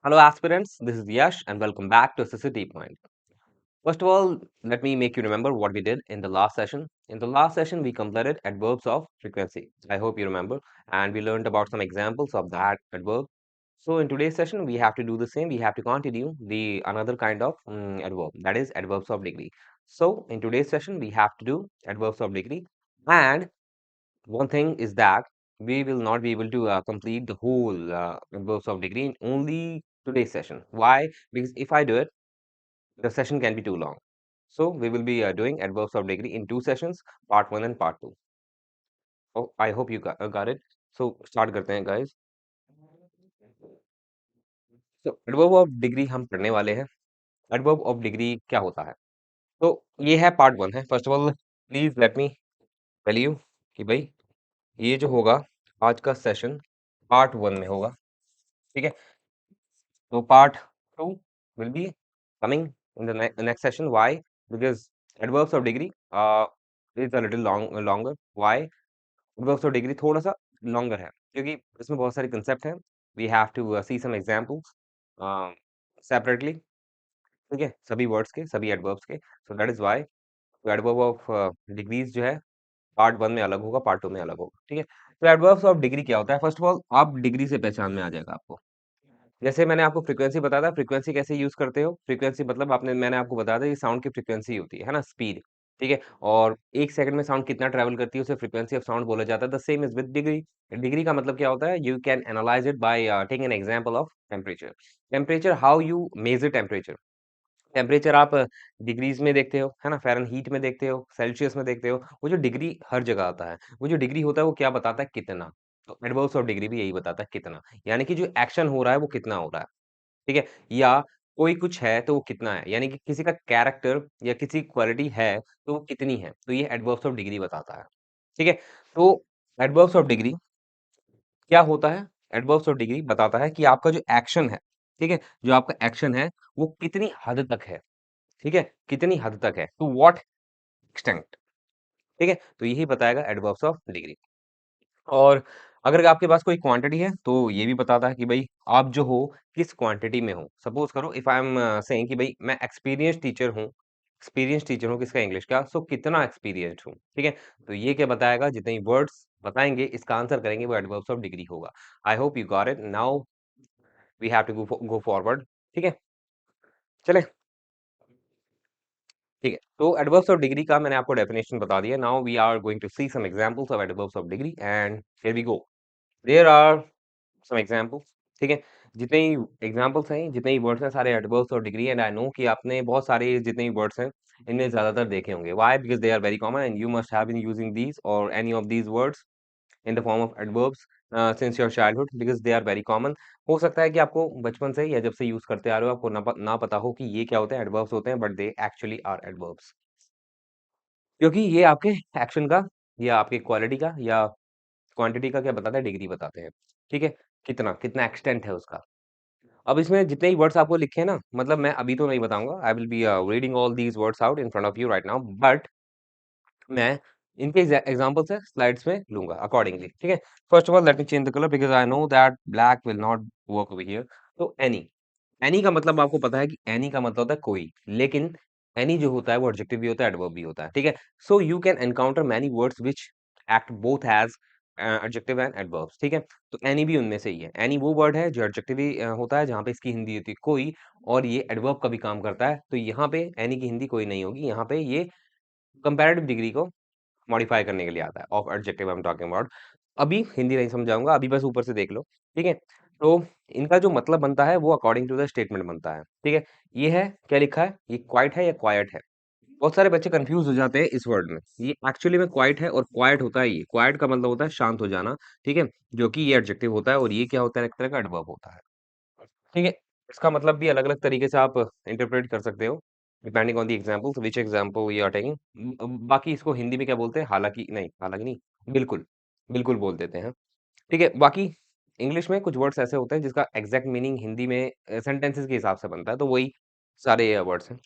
Hello, aspirants. This is Yash, and welcome back to City Point. First of all, let me make you remember what we did in the last session. In the last session, we completed adverbs of frequency. I hope you remember, and we learned about some examples of that adverb. So, in today's session, we have to do the same. We have to continue the another kind of adverb, that is adverbs of degree. So, in today's session, we have to do adverbs of degree, and one thing is that we will not be able to complete the whole adverbs of degree in only today's session. Why? Because if I do it, the session can be too long. So we will be doing adverbs of degree in two sessions, part one and part two. Oh, I hope you got it. So start करते हैं guys. So adverb of degree हम पढ़ने वाले हैं. Adverb of degree क्या होता है? तो ये है पार्ट वन है. First of all please let me tell you कि भाई ये जो होगा आज का सेशन पार्ट वन में होगा. ठीक है. So part two will be coming in the next session. Why? Because adverbs of degree is a little longer. Why? Adverbs of degree थोड़ा सा longer है क्योंकि इसमें बहुत सारे concept हैं. We have to see some examples separately. ठीक है, सभी words के, सभी adverbs के. So that is why तो adverb of degrees जो है पार्ट वन में अलग होगा, पार्ट टू में अलग होगा. ठीक है. तो एडवर्ब्स ऑफ डिग्री क्या होता है? फर्स्ट ऑफ ऑल आप डिग्री से पहचान में आ जाएगा आपको. जैसे मैंने आपको फ्रीक्वेंसी बताया था, फ्रीक्वेंसी कैसे यूज करते हो? फ्रीक्वेंसी मतलब आपने मैंने आपको बताया था ये साउंड की फ्रीक्वेंसी होती है ना? स्पीड. ठीक है. और 1 सेकंड में साउंड कितना ट्रैवल करती है उसे फ्रीक्वेंसी ऑफ साउंड बोला जाता है. The same is with degree. Degree का मतलब क्या होता है? You can analyse it by taking an example of temperature. Temperature, how you measure temperature? Temperature आप डिग्रीज में देखते हो, है ना? फ़ारेनहीट में देखते हो, सेल्सियस में देखते हो. वो जो डिग्री हर जगह आता है. वो जो डिग्री होता है वो क्या बताता है? कितना. तो एडवर्ब्स ऑफ डिग्री भी यही बताता है कितना. यानी कि जो एक्शन हो रहा है वो कितना हो रहा है. ठीक है? या कोई कुछ है तो वो कितना है, यानी कि किसी का कैरेक्टर या किसी क्वालिटी है तो वो कितनी है, तो ये एडवर्ब्स ऑफ डिग्री बताता है. ठीक है? तो एडवर्ब्स ऑफ डिग्री क्या होता है? एडवर्ब्स ऑफ डिग्री बताता है कि आपका जो एक्शन है, ठीक है? जो आपका एक्शन है वो कितनी हद तक है. ठीक है? कितनी हद तक है, टू व्हाट एक्सटेंट. ठीक है? तो यही बताएगा एडवर्ब्स ऑफ डिग्री. और अगर आपके पास कोई क्वांटिटी है तो ये भी बताता है कि भाई आप जो हो किस क्वांटिटी में हो. सपोज करो इफ आई एम सेइंग कि भाई मैं एक्सपीरियंस टीचर हूँ किसका? इंग्लिश का. सो कितना एक्सपीरियंस्ड हूँ. ठीक है. तो ये क्या बताएगा? जितने वर्ड्स बताएंगे इसका आंसर करेंगे वो एडवर्ब्स ऑफ डिग्री होगा. I hope you got it. Now we have to go forward. ठीक है. चले. ठीक है. तो एडवर्ब्स ऑफ डिग्री का मैंने आपको डेफिनेशन बता दिया. Now we are going to see some examples of adverbs of degree and here we go. There are some examples. ठीक है. जितने ही एग्जांपल्स हैं, जितने ही वर्ड्स हैं, सारे एडवर्ब्स और डिग्री. एंड आई नो कि आपने बहुत सारे जितने ही वर्ड्स हैं इनमें ज्यादातर देखे होंगे. Why? Because they are very common and you must have been using these or any of these words in the form of adverbs since your childhood because they are very common. हो सकता है कि आपको बचपन से या जब से यूज करते आ रहे हो आपको ना पता हो कि ये क्या होते हैं. एडवर्ब्स होते हैं but they actually are adverbs. क्योंकि ये आपके एक्शन का या आपकी क्वालिटी का या क्वांटिटी का क्या बताता है? डिग्री बताते हैं. ठीक है. कितना कितना एक्सटेंट है उसका. अब इसमें जितने ही वर्ड्स आपको लिखे हैं ना, मतलब मैं अभी तो नहीं बताऊंगा. आई will be reading all these words out in front of you right now. But मैं इनके एग्जांपल से स्लाइड्स में लूंगा अकॉर्डिंगली. ठीक है. First of all let me change the colour because I know that black will not work over here. तो any. Any का मतलब आपको पता है कि एनी का मतलब होता है कोई. लेकिन एनी जो होता है वो एडजेक्टिव भी होता है एडवर्ब भी होता है. ठीक है. So you can encounter many words which act both as adjective and adverbs. ठीक है. तो एनी भी उनमें से ही है. एनी वो वर्ड है जो एडजेक्टिव भी होता है जहां पे इसकी हिंदी होती है कोई. और ये एडवर्ब का भी काम करता है. तो यहाँ पे एनी की हिंदी कोई नहीं होगी. यहाँ पे ये कंपैरेटिव डिग्री को मॉडिफाई करने के लिए आता है. Of adjective I am talking about. अभी हिंदी नहीं समझाऊंगा. अभी बस ऊपर से देख लो. ठीक है. तो इनका जो मतलब बनता है वो अकॉर्डिंग टू द स्टेटमेंट बनता है. ठीक है. ये है क्या लिखा है? ये क्वाइट है या क्वाइट है? बहुत सारे बच्चे कंफ्यूज हो जाते हैं इस वर्ड में. ये एक्चुअली में क्वाइट है और क्वाइट होता है. ये क्वाइट का मतलब होता है शांत हो जाना. ठीक है. जो कि ये एडजेक्टिव होता है और ये क्या होता है? एक तरह का एडवर्ब होता है. ठीक है. इसका मतलब भी अलग अलग तरीके से आप इंटरप्रेट कर सकते हो depending on the examples which example we are taking. बाकी इसको हिंदी में क्या बोलते हैं? हालांकि नहीं, बिल्कुल. बिल्कुल बोल देते हैं. ठीक है. बाकी इंग्लिश में कुछ वर्ड्स ऐसे होते हैं जिसका एग्जैक्ट मीनिंग हिंदी में सेंटेंसेस के हिसाब से बनता है. तो वही सारे वर्ड्स हैं.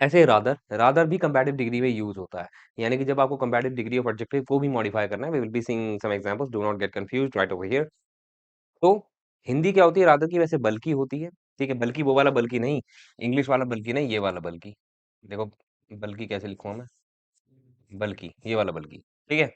ऐसे रादर रादर भी कंपैरेटिव डिग्री में यूज होता है. यानी कि जब आपको कंपैरेटिव डिग्री ऑफ एडजेक्टिव को भी मॉडिफाई करना है. We will be seeing some examples. Do not get confused right over here. तो हिंदी क्या होती है रादर की वैसे बल्कि होती है, ठीक है? बल्कि वो वाला बल्कि नहीं, इंग्लिश वाला बल्कि नहीं, ये वाला बल्कि। देखो बल्कि कैसे लिखूँगा मैं? बल्कि, ये वाला बल्कि, ठीक है?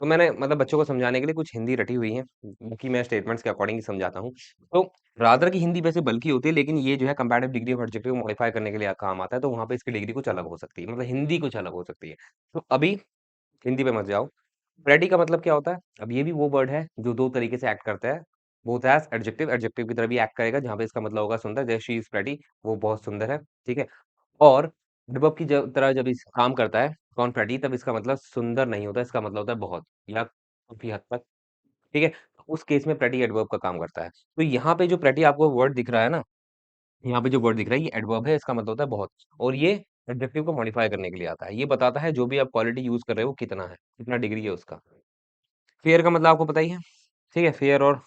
तो मैंने मतलब बच्चों को समझाने के लिए कुछ हिंदी रटी हुई है, बाकी मैं स्टेटमेंट्स के अकॉर्डिंग ही समझाता हूँ। तो रादर की हिंदी वैसे बल्कि होती है, लेकिन ये जो है कंपैरेटिव डिग्री ऑफ एडजेक्टिव को मॉडिफाई करने के लिए काम आता है, तो वहाँ पे इसकी डिग्री कुछ अलग हो सकती है, मतलब हिंदी कुछ अलग हो सकती है। तो अभी हिंदी पे मत जाओ। प्रेटी का मतलब क्या होता है? अब ये भी वो वर्ड है जो 2 तरीके से एक्ट करता है, बोथ एज़ एडजेक्टिव, एडजेक्टिव की तरह भी एक्ट करेगा, जहाँ पे इसका मतलब होगा सुंदर, जैसे शी इज़ प्रेटी, वो बहुत सुंदर है, ठीक है? और एडवर्ब की तरह जब इस काम करता है कौन प्रेटी, तब इसका मतलब सुंदर नहीं होता, इसका मतलब होता है बहुत या काफी हद तक, ठीक है? तो उस केस में प्रेटी एडवर्ब का काम करता है। तो यहाँ पे जो प्रेटी आपको वर्ड दिख रहा है ना, यहाँ पे जो वर्ड दिख रहा है ये एडवर्ब है, इसका मतलब होता है बहुत, और ये एडजेक्टिव को मॉडिफाई करने के लिए आता है। ये बताता है जो भी आप क्वालिटी यूज कर रहे हो वो कितना है, कितना डिग्री है उसका। फेयर का मतलब आपको पता ही है, ठीक है? फेयर और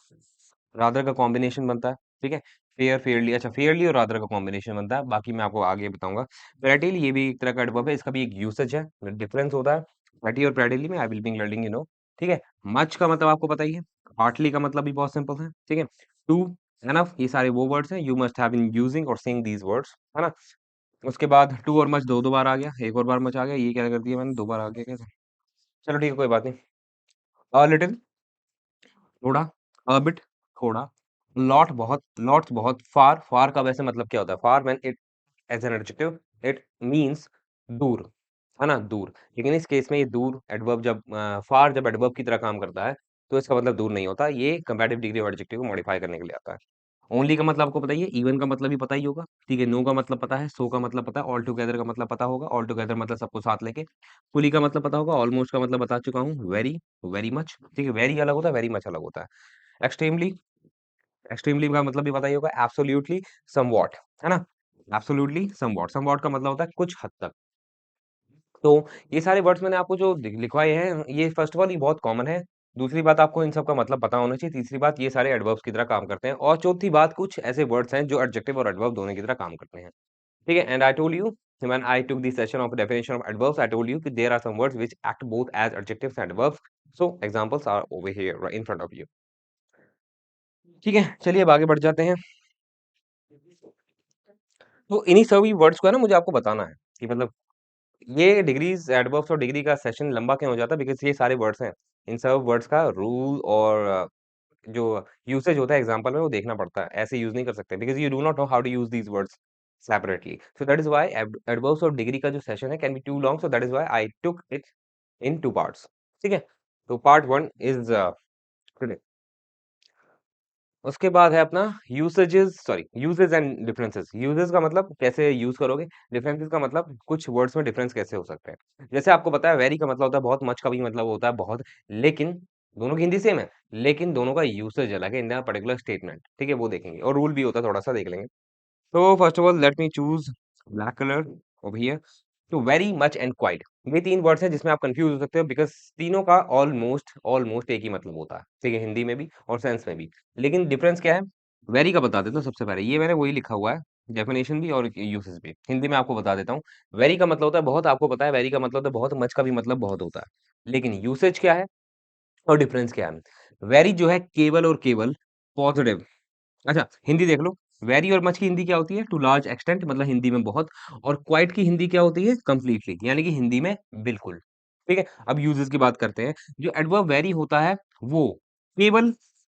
रादर का कॉम्बिनेशन बनता है, ठीक है? फेयर, फेयरली, अच्छा फेयरली और रादर का कॉम्बिनेशन बनता है, बाकी मैं आपको आगे बताऊंगा। प्रेटिल ये भी एक तरह का एडवर्ब है, इसका भी एक यूसेज है, डिफरेंस होता है प्रेटी और प्रेटिली में, आई will be learning you know, ठीक है? मच का मतलब आपको पता ही है, हार्टली का मतलब भी बहुत सिंपल है, ठीक है? टू, एनफ, ये सारे वो वर्ड्स हैं, you must have been using और सेइंग दीज वर्ड्स, है ना? उसके बाद टू और मच दो दो बार आ गया, एक और बार मच आ गया, ये क्या कर दिया मैंने, दो बार आ गया कैसे? चलो ठीक है, कोई बात नहीं। अ लिटिल, थोड़ा, अ बिट, थोड़ा, लॉट बहुत, लॉट्स बहुत, फार, फार का वैसे मतलब क्या होता है? Far when it as an adjective it means दूर, है ना? दूर। लेकिन इस केस में ये दूर एडवर्ब जब फार जब एडवर्ब की तरह काम करता है, तो इसका मतलब दूर नहीं होता, ये कंपैरेटिव डिग्री ऑफ एडजेक्टिव को मॉडिफाई करने के लिए आता है। ओनली का मतलब आपको पता ही है, इवन का मतलब भी पता ही होगा, ठीक है? नो का मतलब पता है, सो का मतलब पता है, ऑल टुगेदर का मतलब पता होगा, ऑल टुगेदर मतलब सबको साथ लेके, फुली का मतलब पता होगा, ऑलमोस्ट का मतलब बता चुका हूँ, वेरी, वेरी मच, ठीक है? वेरी अलग होता है, वेरी मच अलग होता है। एक्सट्रीमली, एक्सट्रीमली का मतलब भी पता ही होगा, एब्सोल्युटली, समवॉट, है ना? एब्सोल्युटली, समवॉट, समवॉट का मतलब होता है कुछ हद तक। तो ये सारे वर्ड्स मैंने आपको जो लिखवाए हैं, ये फर्स्ट ऑफ ऑल ये बहुत कॉमन है। दूसरी बात आपको इन सब का मतलब पता होना चाहिए। तीसरी बात ये सारे एडवर्ब्स की तरह काम करते हैं। और चौथी बात कुछ ऐसे वर्ड्स हैं जो एडजेक्टिव और एडवर्ब दोनों की तरह काम करते हैं। ठीक है? And I told you when I took the session of definition of adverbs, I told you कि there are some words which act both as adjectives and adverbs. So examples are over here in front of you. ठीक है? चलिए अब आगे बढ़ जाते हैं। तो इन्हीं सभी वर्ड्स को है ना मुझे आपको बताना है कि मतलब ये डिग्रीज एडवर्ब्स और डिग्री का सेशन लंबा क्यों हो जाता है, बिकॉज़ ये सारे वर्ड्स हैं। इन सब वर्ड्स का रूल और जो यूसेज होता है एग्जांपल में वो देखना पड़ता है। ऐसे यूज़ नहीं कर सकते because you do not know how to use these words separately. So that is why adverbs और डिग्री का जो सेशन है can be too long, so that is why I took it in 2 parts. ठीक है? तो part 1 is today. उसके बाद है अपना यूजेस एंड डिफरेंसेस। यूजेस का मतलब कैसे यूज करोगे, डिफरेंसेस का मतलब कुछ वर्ड्स में डिफरेंस कैसे हो सकते हैं। जैसे आपको पता है वेरी का मतलब होता है बहुत, मच का भी मतलब होता है बहुत, लेकिन दोनों की हिंदी सेम है, लेकिन दोनों का यूसेज अलग है इन द पर्टिकुलर स्टेटमेंट, ठीक है? वो देखेंगे और रूल भी होता है, थोड़ा सा देख लेंगे। तो first of all let me choose black colour over here. तो वेरी मच एंड क्वाइट, ये तीन वर्ड्स हैं जिसमें आप कंफ्यूज हो सकते हो बिकॉज तीनों का ऑलमोस्ट ऑलमोस्ट एक ही मतलब होता है, ठीक है? हिंदी में भी और सेंस में भी। लेकिन डिफरेंस क्या है? वेरी का बता देता हूँ सबसे पहले, ये मैंने वही लिखा हुआ है, डेफिनेशन भी और यूसेज भी हिंदी में आपको बता देता हूँ। वेरी का मतलब होता है बहुत, आपको पता है वेरी का मतलब होता है बहुत, मच का भी मतलब बहुत होता है। लेकिन यूसेज क्या है और डिफरेंस क्या है? वेरी जो है केवल और केवल पॉजिटिव, अच्छा हिंदी देख लो, वेरी और मच की हिंदी क्या होती है? टू लार्ज एक्सटेंट, मतलब हिंदी में बहुत। और क्वाइट की हिंदी क्या होती है? कंप्लीटली, यानी कि हिंदी में बिल्कुल। ठीक है? अब यूजेस की बात करते हैं। जो एडवर्ब वेरी होता है वो केवल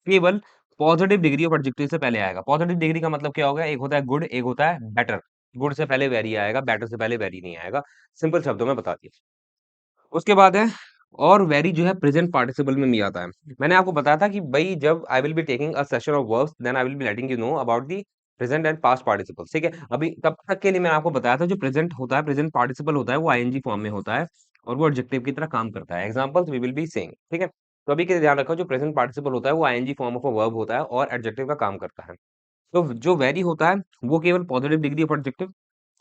केवल पॉजिटिव डिग्री ऑफ एडजेक्टिव से पहले आएगा। पॉजिटिव डिग्री का मतलब क्या होगा? एक होता है गुड, एक होता है बेटर। गुड से पहले वेरी आएगा, बेटर से पहले वेरी नहीं आएगा। सिंपल शब्दों में बता दिया। उसके बाद है और वेरी जो है प्रेजेंट पार्टिसिपल में भी आता है। मैंने आपको बताया था कि भाई जब I will be taking a session of verbs then I will be letting you know about the present and past participles, ठीक है? अभी तब तक के लिए मैंने आपको बताया था जो प्रेजेंट होता है, प्रेजेंट पार्टिसिपल होता है, वो आईएनजी फॉर्म में होता है और वो एडजेक्टिव की तरह काम करता है। Examples we will be saying, ठीक है? तो अभी के लिए ध्यान रखो, जो प्रेजेंट पार्टिसिपल होता है वो ING form of a verb होता है और एडजेक्टिव का काम करता है। तो जो वेरी होता है वो केवल पॉजिटिव डिग्री ऑफ एडजेक्टिव,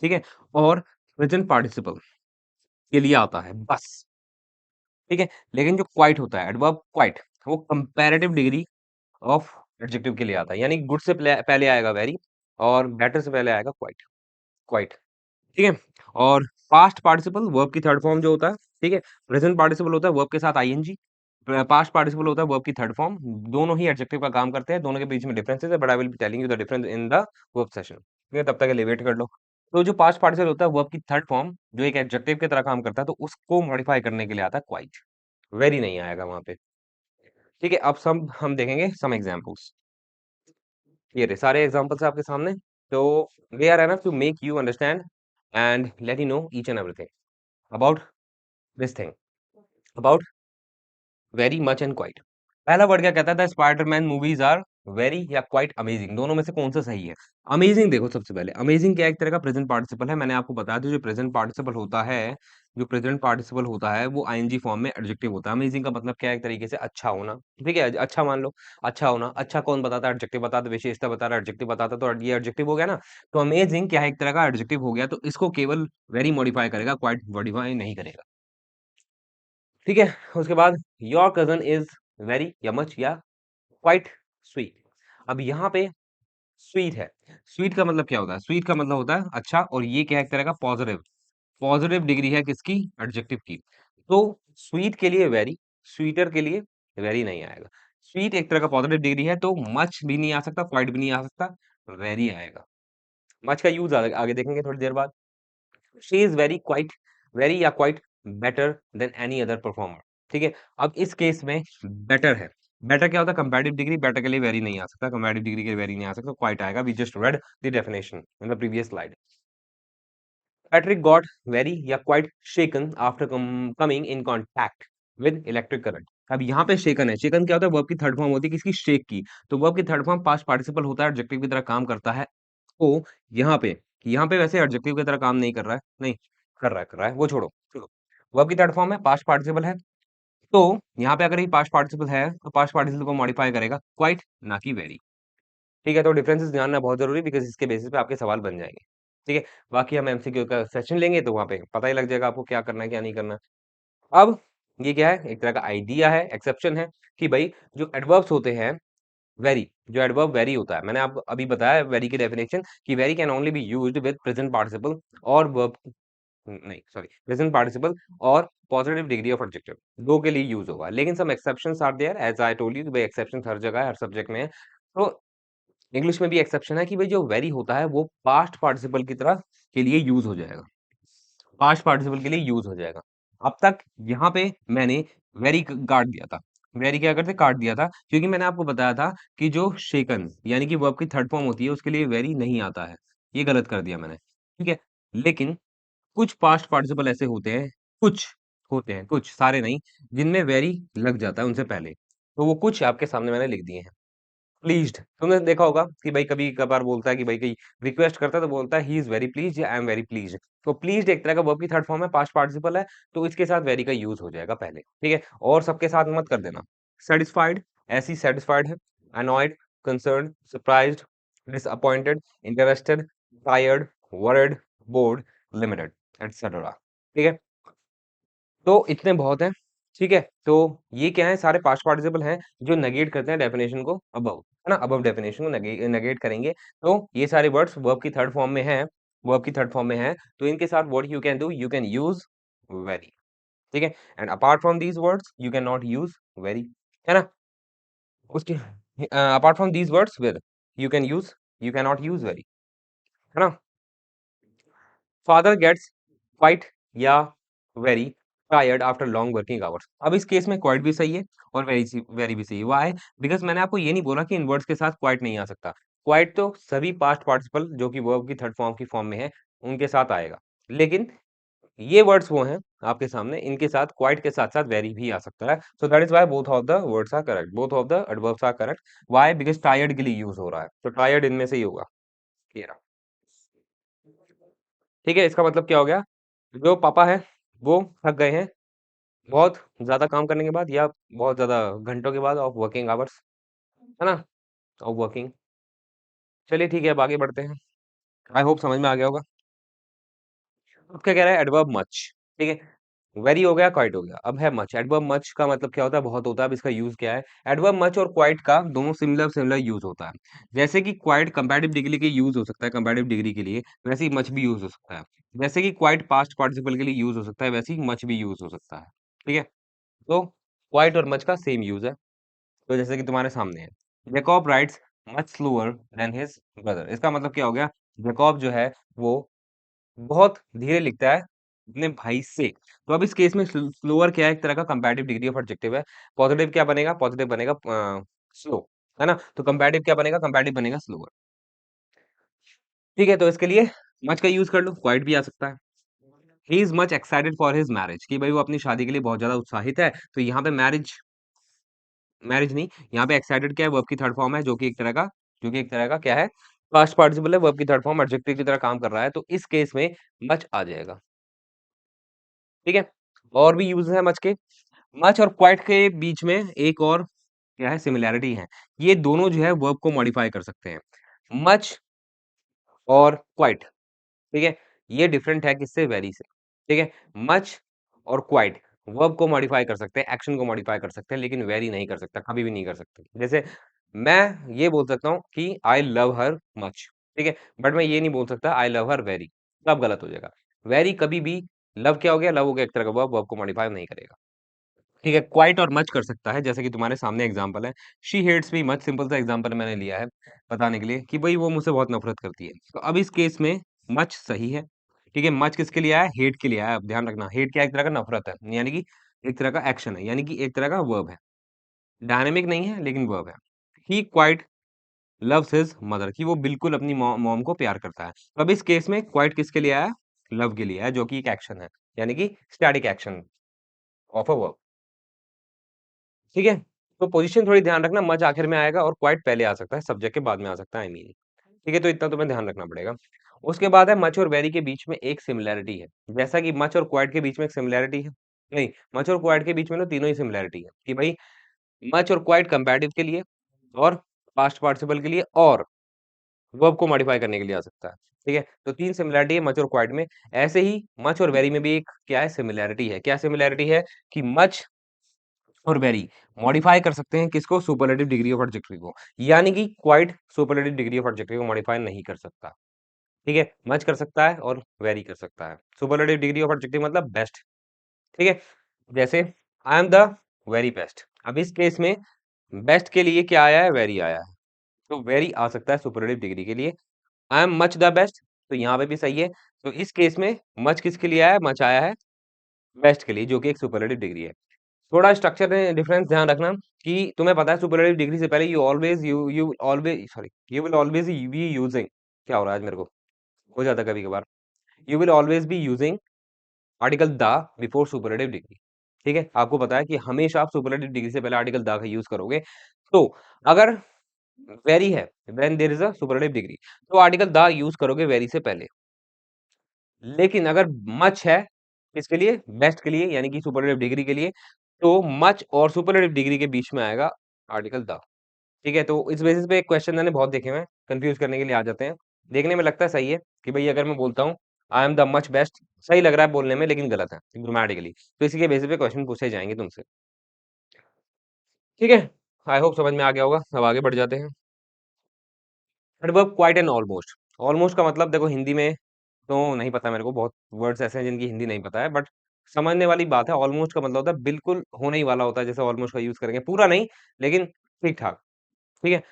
ठीक है? और प्रेजेंट पार्टिसिपल के लिए आता है बस, ठीक है? लेकिन जो क्वाइट होता है, एडवर्ब क्वाइट, वो कंपैरेटिव डिग्री ऑफ एडजेक्टिव के लिए आता है। यानी गुड से पहले आएगा वेरी और बेटर से पहले आएगा क्वाइट, क्वाइट, ठीक है? और पास्ट पार्टिसिपल वर्ब की थर्ड फॉर्म जो होता है, ठीक है? प्रेजेंट पार्टिसिपल होता है वर्ब के साथ आईएनजी, पास्ट पार्टिसिपल होता है वर्ब की थर्ड फॉर्म, दोनों ही एडजेक्टिव का काम करते हैं, दोनों के बीच में डिफरेंसेस है, but I will be telling you the difference in the verb session. ठीक है, तब तक के लिए वेट कर लो। तो जो पास्ट पार्टिसिपल होता है वर्ब की थर्ड फॉर्म, जो एक एडजेक्टिव की तरह काम करता है, तो उसको मॉडिफाई करने के लिए आता है क्वाइट। वेरी नहीं आएगा वहां पे। ठीक है, अब सब हम देखेंगे सम एग्जांपल्स। ये रहे सारे एग्जांपल्स आपके सामने। तो they are enough to make you understand and let you know each and everything about this thing, about very much and quite. पहला वर्ड क्या कहता था, स्पाइडरमैन मूवीज आर वेरी या क्वाइट अमेजिंग, दोनों में से कौन सा सही है? अमेजिंग देखो, सबसे पहले अमेजिंग क्या एक तरह का प्रेजेंट पार्टिसिपल है, मैंने आपको बताया था जो प्रेजेंट पार्टिसिपल होता है, जो प्रेजेंट पार्टिसिपल होता है वो आईएनजी फॉर्म में एडजेक्टिव होता है। अमेजिंग का मतलब क्या है, एक तरीके से अच्छा होना। ठीक है, अच्छा मान लो, अच्छा होना। अच्छा कौन बताता है? एडजेक्टिव बताता, विशेषता बता रहा है, एडजेक्टिव बताता, तो ये एडजेक्टिव हो गया ना। तो अमेजिंग क्या है, एक तरह का एडजेक्टिव हो गया, तो इसको केवल वेरी मॉडिफाई करेगा, क्वाइट मॉडिफाई नहीं करेगा। ठीक है, उसके बाद योर कजन इज वेरी या मच या क्वाइट स्वीट। अब यहाँ पे स्वीट है, स्वीट का मतलब क्या होता है? स्वीट का मतलब होता है अच्छा, और ये क्या है, एक तरह का पॉजिटिव, पॉजिटिव डिग्री है किसकी? एडजेक्टिव की। तो स्वीट के लिए वेरी, स्वीटर के लिए वेरी नहीं आएगा। स्वीट एक तरह का पॉजिटिव डिग्री है, तो मच भी नहीं आ सकता, क्वाइट भी नहीं आ सकता, वेरी आएगा। मच का यूज आगे देखेंगे थोड़ी देर बाद। She is very quite, very या quite better than any other performer. ठीक है, अब इस केस में बेटर है। बेटर क्या होता है? Comparative degree. बेटर के लिए वेरी नहीं आ सकता, कंपैरेटिव डिग्री के लिए वेरी नहीं आ सकता, क्वाइट आएगा। We just read the definition in the previous slide. Patrick got very या quite shaken after coming in contact with electric current. अब यहाँ पे शेकन है, शेकन क्या होता है? वर्ब की थर्ड फॉर्म होती है किसकी? शेक की। तो वर्ब की थर्ड फॉर्म पास्ट पार्टिसिपल होता है, एडजेक्टिव की तरह काम करता है। तो यहाँ पे वैसे एडजेक्टिव की तरह काम नहीं कर रहा है, नहीं कर रहा है, वो छोड़ो छोड़ो। वर्ब की थर्ड फॉर्म है, पास्ट पार्टिसिपल है, तो यहाँ पे अगर ये पास्ट पार्टिसिपल है तो पास्ट पार्टिसिपल को मॉडिफाई करेगा क्वाइट, ना कि वेरी। ठीक है, तो डिफरेंसेस जानना बहुत जरूरी, बिकॉज इसके बेसिस पे आपके सवाल बन जाएंगे। ठीक है, बाकी हम एमसीक्यू का सेशन लेंगे तो वहां पे पता ही लग जाएगा आपको क्या करना है क्या नहीं करना है। अब ये क्या है? एक तरह का आइडिया है, एक्सेप्शन है, कि भाई जो एडवर्ब्स होते हैं, वेरी, जो एडवर्ब वेरी होता है, मैंने आपको अभी बताया वेरी की डेफिनेशन, कि very can only be used with present participle और वर्ब, नहीं सॉरी, प्रेजेंट पार्टिसिपल और पॉजिटिव डिग्री ऑफ एडजेक्टिव, दो के लिए यूज होगा। लेकिन some exceptions are there, as I told you, भाई एक्सेप्शन हर जगह है, हर सब्जेक्ट में है। तो इंग्लिश में भी एक्सेप्शन है कि भाई जो वेरी होता है वो पास्ट पार्टिसिपल की तरह के लिए यूज हो जाएगा, पास्ट पार्टिसिपल के लिए यूज हो जाएगा। अब तक यहाँ पे मैंने वेरी काट दिया था, वेरी क्या करते? काट दिया था, क्योंकि मैंने आपको बताया था कि जो शेकन यानी कि वर्ब की थर्ड फॉर्म होती है उसके लिए वेरी नहीं आता है, ये गलत कर दिया मैंने। ठीक है, लेकिन कुछ पास्ट पार्टिसिपल ऐसे होते हैं, कुछ होते हैं, कुछ सारे नहीं, जिनमें वेरी लग जाता है उनसे पहले, तो वो कुछ आपके सामने मैंने लिख दिए हैं। प्लीज्ड, तुमने देखा होगा कि भाई कभी कभार बोलता है कि भाई कोई रिक्वेस्ट करता है तो बोलता है ही इज वेरी प्लीज्ड या आई एम वेरी प्लीज्ड। तो प्लीज्ड एक तरह का वर्ब की थर्ड फॉर्म है, पास्ट पार्टिसिपल है, तो इसके साथ वेरी का यूज हो जाएगा पहले। ठीक है, और सबके साथ मत कर देना। सेटिस्फाइड, ऐसी सेटिस्फाइड है। Annoyed, concern, surprised, disappointed, interested, tired, worried, board, limited, etcetera. ठीक है, तो इतने बहुत हैं। ठीक है, तो ये क्या है? सारे पास्ट पार्टिसिपल हैं जो नेगेट करते हैं डेफिनेशन को अबव, है ना? अबव डेफिनेशन को नेगेट करेंगे। तो ये सारे वर्ड्स वर्ब की थर्ड फॉर्म में हैं, वर्ब की थर्ड फॉर्म में हैं, तो इनके साथ what you can do, you can use very. ठीक है, and apart from these words you can not use very, है ना? उसके apart from these words with you can use, you can not use very, है ना? Father gets quite या very tired after long working hours. अब इस case में quite भी सही है और वेरी भी सही है। व्हाई? बिकॉज मैंने आपको ये नहीं बोला कि इन वर्ड्स के साथ क्वाइट नहीं आ सकता। क्वाइट तो सभी पास्ट पार्टिसिपल जो कि वर्ब की थर्ड फॉर्म की फॉर्म में है उनके साथ आएगा, लेकिन ये वर्ड्स वो हैं आपके सामने, इनके साथ क्वाइट के साथ साथ वेरी भी आ सकता है। So that is why both of the words are correct, both of the adverbs are correct. Why? Because tired के लिए यूज हो रहा है, तो टायर्ड इनमें से ही होगा। ये रहा। ठीक है, इसका मतलब क्या हो गया? जो पापा है वो थक गए हैं बहुत ज़्यादा काम करने के बाद, या बहुत ज़्यादा घंटों के बाद ऑफ वर्किंग आवर्स, है ना? Of working. चलिए ठीक है, अब आगे बढ़ते हैं। आई होप समझ में आ गया होगा। अब क्या कह रहा है? Adverb much. ठीक है, वेरी हो गया, क्वाइट हो गया, अब है मच। एडवर्ब मच का मतलब क्या होता है? बहुत होता है। अब इसका यूज क्या है? एडवर्ब मच और क्वाइट का दोनों सिमिलर सिमिलर यूज होता है। जैसे कि क्वाइट कंपैरेटिव डिग्री के यूज हो सकता है, कंपैरेटिव डिग्री के लिए, वैसे ही मच भी यूज हो सकता है। जैसे कि क्वाइट पास्ट पार्टिसिपल के लिए यूज हो सकता है, वैसे ही मच भी यूज हो सकता है। ठीक है, तो क्वाइट और मच का सेम यूज है। तो जैसे कि तुम्हारे सामने है, Jacob rights much slower then his brother. इसका मतलब क्या हो गया, जेकॉब जो है वो बहुत धीरे लिखता है अपने भाई से। तो अब इस केस में स्लोअर क्या है, एक तरह का कंपैरेटिव डिग्री ऑफ एडजेक्टिव है। पॉजिटिव क्या बनेगा, पॉजिटिव बनेगा स्लो, है ना। तो कंपैरेटिव क्या बनेगा, कंपैरेटिव बनेगा स्लोअर। ठीक है, तो इसके लिए मच का यूज कर लो, क्वाइट भी आ सकता है। He is much excited for his marriage, कि भाई वो अपनी शादी के लिए बहुत ज्यादा उत्साहित है। तो यहाँ पे मैरिज, मैरिज नहीं, यहाँ पे एक्साइटेड क्या है, वर्ब की थर्ड फॉर्म है, जो कि एक तरह का क्या है, पास्ट पार्टिसिपल है, वर्ब की थर्ड फॉर्म एडजेक्टिव की तरह काम कर रहा है। तो इस केस में मच आ जाएगा। ठीक है, और भी यूज है मच के। मच और क्वाइट के बीच में एक और क्या है, सिमिलैरिटी है। ये दोनों जो है वर्ब को मॉडिफाई कर सकते हैं, मच और क्वाइट। ठीक है, ये डिफरेंट है किससे, वेरी से। ठीक है, मच और क्वाइट वर्ब को मॉडिफाई कर सकते हैं, एक्शन को मॉडिफाई कर सकते हैं, लेकिन वेरी नहीं कर सकता, कभी भी नहीं कर सकते। जैसे मैं ये बोल सकता हूँ कि आई लव हर मच, ठीक है, बट मैं ये नहीं बोल सकता आई लव हर वेरी, तब गलत हो जाएगा। वेरी कभी भी, लव क्या हो गया, लव हो गया एक तरह का वर्ब, वर्ब को मॉडिफाई नहीं करेगा। ठीक है, क्वाइट और मच कर सकता है, जैसे कि तुम्हारे सामने एग्जांपल है, she hates me much. Simple सा एग्जांपल मैंने लिया है बताने के लिए कि भाई वो मुझसे बहुत नफरत करती है। तो अब इस केस में मच सही है। ठीक है, मच किसके लिए आया है, हेट के लिए आया है। अब ध्यान रखना, हेट क्या है, एक तरह का नफरत है, यानी कि एक तरह का एक्शन है, यानी कि एक तरह का वर्ब है, डायनेमिक नहीं है लेकिन वर्ब है। ही क्वाइट लव्स हिज मदर, कि वो बिल्कुल अपनी मॉम को प्यार करता है। तो अब इस केस में क्वाइट किसके लिए आया है, लव के लिए आया है, जो कि एक एक्शन है, यानी कि static action of a verb. ठीक है, तो पोजीशन थोड़ी ध्यान रखना, मच आखिर में आएगा और क्वाइट पहले आ सकता है, सब्जेक्ट के बाद में आ सकता है, आई मीन। ठीक है, तो इतना तुम्हें ध्यान रखना पड़ेगा। उसके बाद है मच और वेरी के बीच में एक सिमिलैरिटी है, जैसा कि मच और क्वाइट के बीच में एक सिमिलैरिटी है, नहीं, मच और क्वाइट के बीच में ना तीनों ही सिमिलैरिटी है, कि भाई मच और क्वाइट कंपैरेटिव के लिए और पास्ट पार्टिसिपल के लिए और वर्ब को मॉडिफाई करने के लिए आ सकता है। ठीक है, तो तीन सिमिलैरिटी है मच और क्वाइट में। ऐसे ही मच और वेरी में भी एक क्या है, सिमिलैरिटी है। क्या सिमिलैरिटी है, कि मच और वेरी मॉडिफाई कर सकते हैं किसको, सुपरलेटिव डिग्री ऑफ एडजेक्टिव को, यानी कि quite superlative degree of adjective को मॉडिफाई नहीं कर सकता। ठीक है, मच कर सकता है और वेरी कर सकता है। सुपरलेटिव डिग्री ऑफ एडजेक्टिव मतलब बेस्ट। ठीक है, जैसे I am the very best. अब इस केस में बेस्ट के लिए क्या आया है, वेरी आया है, तो वेरी आ सकता है सुपरलेटिव डिग्री के लिए। I am much the best, तो यहाँ पे भी सही है। तो इस केस में मच किसके लिए आया है, मच आया है बेस्ट के लिए, जो कि एक सुपरलेटिव डिग्री है। थोड़ा स्ट्रक्चर में डिफरेंस ध्यान रखना, कि तुम्हें पता है सुपरलेटिव डिग्री से पहले you always sorry you will always be using, क्या हो रहा है आज मेरे को, हो जाता है कभी कभार, you will always be using article the before superlative degree. ठीक है, आपको पता है कि हमेशा आप सुपरलेटिव डिग्री से पहले आर्टिकल द का यूज करोगे। तो अगर वेरी है, when there is a superlative degree, तो आर्टिकल द यूज करोगे वेरी से पहले। लेकिन अगर मच है, किसके लिए, बेस्ट के लिए, यानी कि सुपरलेटिव डिग्री के लिए, तो मच और सुपरलेटिव डिग्री के बीच में आएगा आर्टिकल द। ठीक है, तो इस बेसिस पे क्वेश्चन मैंने बहुत देखे हुए हैं, कंफ्यूज करने के लिए आ जाते हैं। देखने में लगता है सही है कि भाई अगर मैं बोलता हूँ I am the much best, सही लग रहा है बोलने में, लेकिन गलत है ग्रामेटिकली। तो इसी के बेसिस पे क्वेश्चन पूछे जाएंगे तुमसे। ठीक है, आई होप समझ में आ गया होगा। अब आगे बढ़ जाते हैं। Adverb quiet and almost. Almost का मतलब देखो, हिंदी में तो नहीं पता मेरे को, बहुत वर्ड्स ऐसे हैं जिनकी हिंदी नहीं पता है, बट समझने वाली बात है। ऑलमोस्ट का मतलब होता है बिल्कुल होने ही वाला होता है, जैसे ऑलमोस्ट का यूज करेंगे, पूरा नहीं लेकिन ठीक ठाक। ठीक है,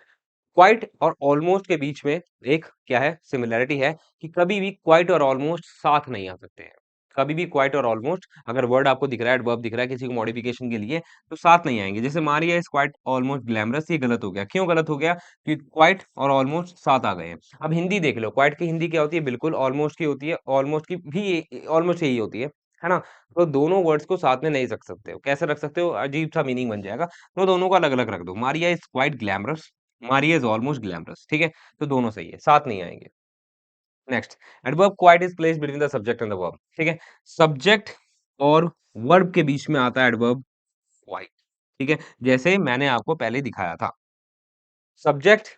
क्वाइट और ऑलमोस्ट के बीच में एक क्या है, सिमिलैरिटी है, कि कभी भी क्वाइट और ऑलमोस्ट साथ नहीं आ सकते हैं। कभी भी क्वाइट और ऑलमोस्ट, अगर वर्ड आपको दिख रहा है, एडवर्ब दिख रहा है किसी को मॉडिफिकेशन के लिए, तो साथ नहीं आएंगे। जैसे Maria is quite almost glamorous, ये गलत हो गया। क्यों गलत हो गया, क्योंकि क्वाइट और ऑलमोस्ट साथ आ गए हैं। अब हिंदी देख लो, क्वाइट की हिंदी क्या होती है, बिल्कुल ऑलमोस्ट की होती है, ऑलमोस्ट की भी ऑलमोस्ट यही होती है ना। तो दोनों वर्ड्स को साथ में नहीं रख सकते हो। कैसे रख सकते हो, अजीब सा मीनिंग बन जाएगा। तो दोनों को अलग अलग रख दो, Maria is quite glamorous, Maria is almost glamorous. ठीक है, तो दोनों सही है, साथ नहीं आएंगे। Next, adverb quite is placed between the subject and the verb. ठीक है, सब्जेक्ट और वर्ब के बीच में आता है एडवर्ब क्वाइट। ठीक है, जैसे मैंने आपको पहले दिखाया था, सब्जेक्ट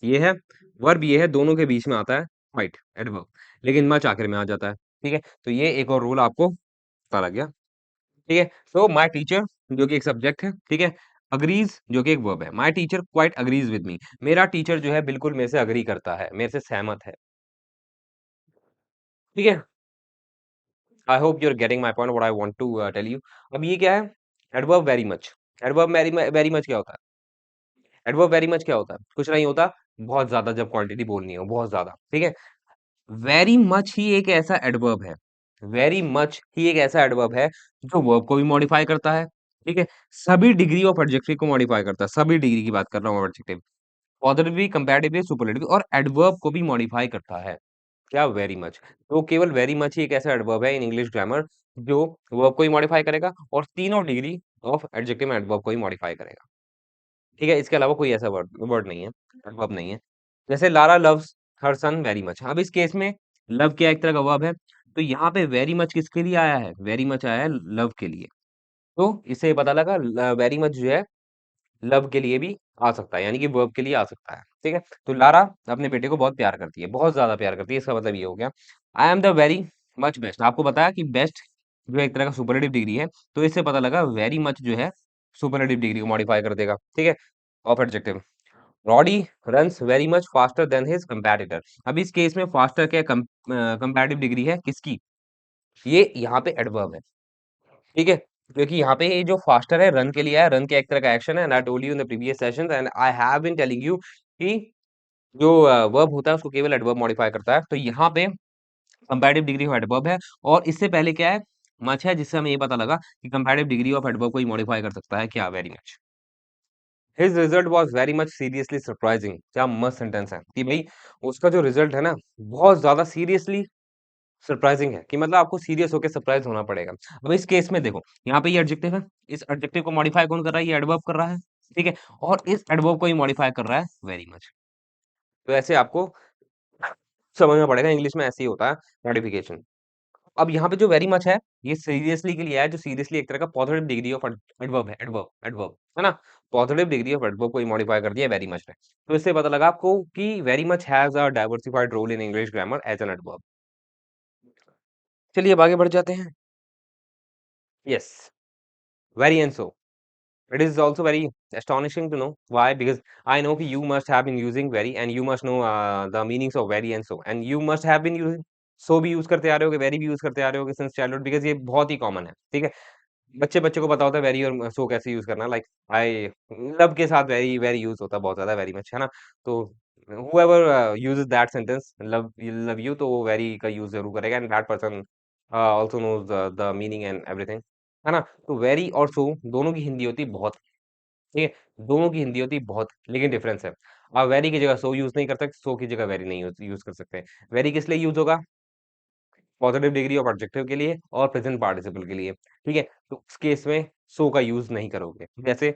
ये है, वर्ब ये है, दोनों के बीच में आता है क्वाइट एडवर्ब, लेकिन मच आखिर में आ जाता है। ठीक है, तो ये एक और रूल आपको पता लग गया। ठीक है, तो माय टीचर जो कि एक सब्जेक्ट है, ठीक है, अग्रीज जो कि एक वर्ब है। My teacher quite agrees with me, मेरा टीचर जो है बिल्कुल मेरे से अग्री करता है, मेरे से सहमत है। ठीक है, I hope you are getting my point what I want to tell you. अब ये क्या है, adverb very much. Adverb very much क्या होता है? एडवर्ब वेरी मच क्या होता है? कुछ नहीं होता, बहुत ज़्यादा जब क्वांटिटी बोलनी हो, बहुत ज़्यादा, ठीक है? वेरी मच ही एक ऐसा एडवर्ब है, वेरी मच ही एक ऐसा एडवर्ब है जो वर्ब को भी मॉडिफाई करता है, ठीक है? सभी डिग्री ऑफ एडजेक्टिव को मॉडिफाई करता है, सभी डिग्री की बात कर रहा हूँ एडजेक्टिव, पॉजिटिव, कंपैरेटिव, सुपरलेटिव और एडवर्ब को भी मॉडिफाई करता है। क्या? Very much. तो केवल वेरी मच ही एक ऐसा एडवर्ब है इन इंग्लिश ग्रामर जो वर्ब को ही मॉडिफाई करेगा और तीनों degree of adjective and adverb को ही मॉडिफाई करेगा। ठीक है? इसके अलावा कोई ऐसा वर्ड वर्ड नहीं है, वर्ब नहीं है। जैसे लारा लव्स हर सन वेरी मच। अब इस केस में लव क्या एक तरह का वर्ब है, तो यहाँ पे वेरी मच किसके लिए आया है? वेरी मच आया है लव के लिए। तो इससे ये पता लगा वेरी मच जो है लव के लिए भी आ सकता है, यानी कि वर्ब के लिए आ सकता है। ठीक है? तो लारा अपने बेटे को बहुत प्यार करती है, बहुत ज़्यादा प्यार करती है, इसका मतलब ये हो गया। I am the very much best. आपको बताया कि बेस्ट जो है एक तरह का सुपरलेटिव डिग्री है, तो इससे पता लगा वेरी मच जो है सुपरलेटिव डिग्री को मॉडिफाई कर देगा। ठीक है? Of adjective. Roddy runs very much faster than his competitor. अब इस केस में फास्टर क्या कंपैरेटिव डिग्री है किसकी? ये यहाँ पे एडवर्ब है। ठीक है? क्योंकि यहाँ पे ये जो फास्टर है रन के लिए है, रन क्या एक तरह का एक्शन है and I told you in the previous sessions and I have been telling you कि जो वर्ब होता है उसको केवल एडवर्ब मॉडिफाई करता है। तो यहाँ पे कंपैरेटिव डिग्री ऑफ एडवर्ब है और इससे पहले क्या है? मच है, जिससे हमें ये पता लगा कि कंपैरेटिव डिग्री ऑफ एडवर्ब को ही मॉडिफाई कर सकता है क्या? Very much. His result was very much seriously surprising. क्या मस्त सेंटेंस है कि भाई उसका जो रिजल्ट है ना बहुत ज्यादा सीरियसली सरप्राइजिंग है, कि मतलब आपको सीरियस होकर सरप्राइज होना पड़ेगा। अब इस केस में देखो, यहाँ पे ये एडजेक्टिव है, इस एडजेक्टिव को मॉडिफाई कौन कर रहा है? ये एडवर्ब कर रहा है, ठीक है? और इस एडवर्ब को ही मॉडिफाई कर रहा है वेरी मच। तो ऐसे आपको समझना पड़ेगा, इंग्लिश में ऐसे ही होता है मॉडिफिकेशन। अब यहाँ पे जो वेरी मच है, ये सीरियसली के लिए है, जो सीरियसली एक तरह का पॉजिटिव डिग्री ऑफ एडवर्ब है, एडवर्ब एडवर्ब है ना? पॉजिटिव डिग्री ऑफ एडवर्ब को ही मॉडिफाई कर दिया वेरी मच ने। तो इससे पता लगा आपको कि very much has a diversified role in English grammar as an adverb. चलिए अब आगे बढ़ जाते हैं। Yes, very and so. It is also very astonishing to know why, because I know that you must have been using very and you must know the meanings of very and so, and you must have been using so भी use करते आ रहे होगे, very भी use करते आ रहे होगे since childhood, because ये बहुत ही कॉमन है। ठीक है? बच्चे बच्चे को पता होता है वेरी और सो कैसे यूज करना, लाइक आई लव के साथ वेरी वेरी यूज होता है बहुत ज्यादा, वेरी मच, है ना? तो whoever uses that sentence love you, तो वो वेरी का यूज जरूर करेगा and that person also knows the meaning and everything, है ना? तो वेरी और सो दोनों की हिंदी होती है बहुत। ठीक है? दोनों की हिंदी होती है बहुत, लेकिन डिफरेंस है। आप वेरी की जगह सो यूज नहीं कर सकते, सो की जगह वेरी नहीं यूज कर सकते। वेरी किस लिए यूज होगा? पॉजिटिव डिग्री ऑफ एडजेक्टिव के लिए और प्रेजेंट पार्टिसिपल के लिए। ठीक है? तो उस केस में सो का यूज नहीं करोगे। जैसे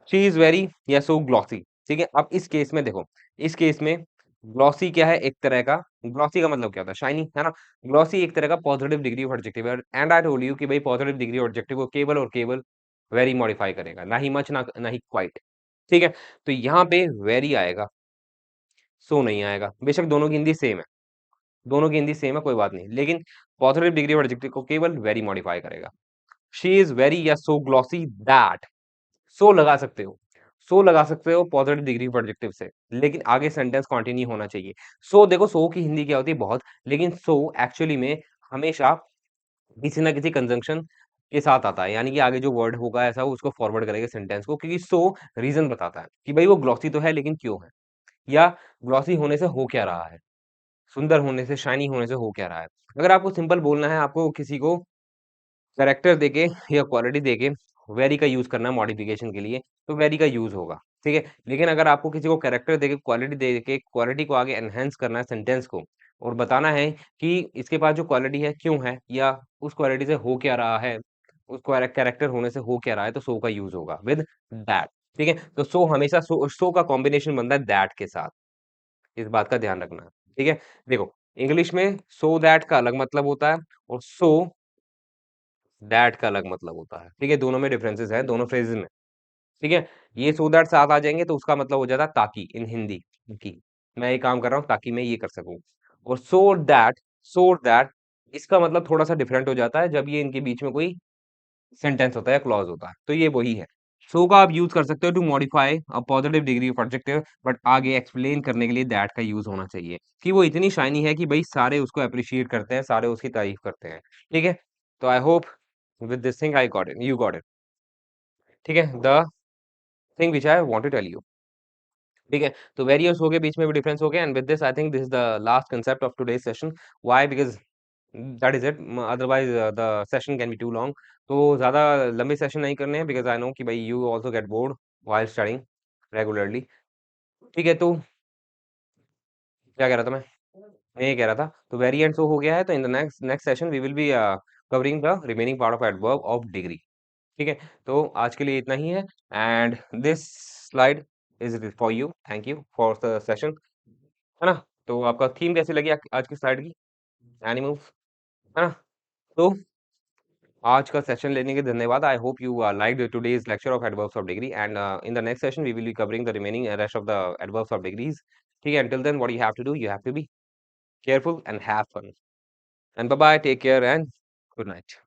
शी इज वेरी या सो ग्लॉसी। ठीक है? अब इस केस में देखो, इस केस में ग्लॉसी क्या है? एक तरह का, ग्लॉसी का मतलब क्या होता है? शाइनी, है ना? ग्लॉसी एक तरह का पॉजिटिव डिग्री ऑफ एडजेक्टिव है एंड आई टोल्ड यू कि भाई पॉजिटिव डिग्री ऑफ एडजेक्टिव को केवल और केवल वेरी मॉडिफाई करेगा, ना ही मच ना ही क्वाइट। ठीक है? तो यहाँ पे वेरी आएगा, सो नहीं आएगा। बेशक दोनों की हिंदी सेम है, दोनों की हिंदी सेम है, कोई बात नहीं, लेकिन पॉजिटिव डिग्री ऑफ एडजेक्टिव को केवल वेरी मॉडिफाई करेगा। शी इज वेरी या सो ग्लॉसी दैट, सो लगा सकते हो, सो लगा सकते हो पॉजिटिव डिग्री ऑफ एडजेक्टिव से, लेकिन आगे सेंटेंस कंटिन्यू होना चाहिए। सो देखो, सो की हिंदी क्या होती है? बहुत, लेकिन सो एक्चुअली में हमेशा किसी ना किसी कंजंक्शन के साथ आता है, यानी कि आगे जो वर्ड होगा ऐसा वो उसको फॉरवर्ड करेगा सेंटेंस को, क्योंकि सो रीजन बताता है कि भाई वो ग्लॉसी तो है लेकिन क्यों है, या ग्लॉसी होने से हो क्या रहा है, सुंदर होने से, शाइनी होने से हो क्या रहा है। अगर आपको सिंपल बोलना है, आपको किसी को कैरेक्टर देके या क्वालिटी देके वेरी का यूज करना है मॉडिफिकेशन के लिए, तो वेरी का यूज होगा। ठीक है? लेकिन अगर आपको किसी को कैरेक्टर देके क्वालिटी दे के क्वालिटी को आगे एनहेंस करना है सेंटेंस को, और बताना है कि इसके पास जो क्वालिटी है क्यों है, या उस क्वालिटी से हो क्या रहा है, उस कैरेक्टर होने से हो क्या रहा है, तो सो का यूज होगा विद दैट। ठीक है? तो सो हमेशा सो का कॉम्बिनेशन बनता है दैट के साथ, इस बात का ध्यान रखना। ठीक है? देखो, इंग्लिश में सो दैट का अलग मतलब होता है और सो दैट का अलग मतलब होता है। ठीक है? दोनों में डिफरेंसेस हैं, दोनों फ्रेजेस में। ठीक है? ये सो दैट साथ आ जाएंगे तो उसका मतलब हो जाता है ताकि, इन हिंदी, ताकि मैं ये काम कर रहा हूँ ताकि मैं ये कर सकूं। और सो दैट इसका मतलब थोड़ा सा डिफरेंट हो जाता है जब ये इनके बीच में कोई सेंटेंस होता है या क्लॉज होता है, तो ये वही है। सो का आप यूज कर सकते हो to modify a positive degree of adjective, but आगे एक्सप्लेन करने के लिए दैट का यूज होना चाहिए कि वो इतनी शाइनी है कि भाई सारे उसको अप्रिशिएट करते हैं, सारे उसकी तारीफ करते हैं। ठीक है? तो I hope with this thing I got it, you got it. ठीक है? The thing which I want to tell you. ठीक है? तो वेरिएंट्स हो गए, बीच में भी डिफरेंस हो गया and with this I think this is the last concept of today's session. Why? Because that is it. Otherwise the session can be too long. तो ज़्यादा लंबे सेशन नहीं करने हैं बिकॉज़ आई नो कि भाई you also get bored while studying regularly. ठीक है? तो क्या कह रहा था मैं? मैं ये कह रहा था, तो वेरिएंट तो हो गया है, तो in the next next session we will be covering the remaining part of adverb of degree. ठीक है? तो आज के लिए इतना ही है and this slide is for you. Thank you for the session, है ना? तो आपका थीम कैसी लगी आज की स्लाइड की? एनिमल्स, है ना? तो आज का सेशन लेने के लिए धन्यवाद। I hope you liked today's lecture of adverbs of degree and in the next session we will be covering the remaining rest of the adverbs of degrees. ठीक है? Until then what you have to do, you have to be careful and have fun. And bye bye, take care and good night.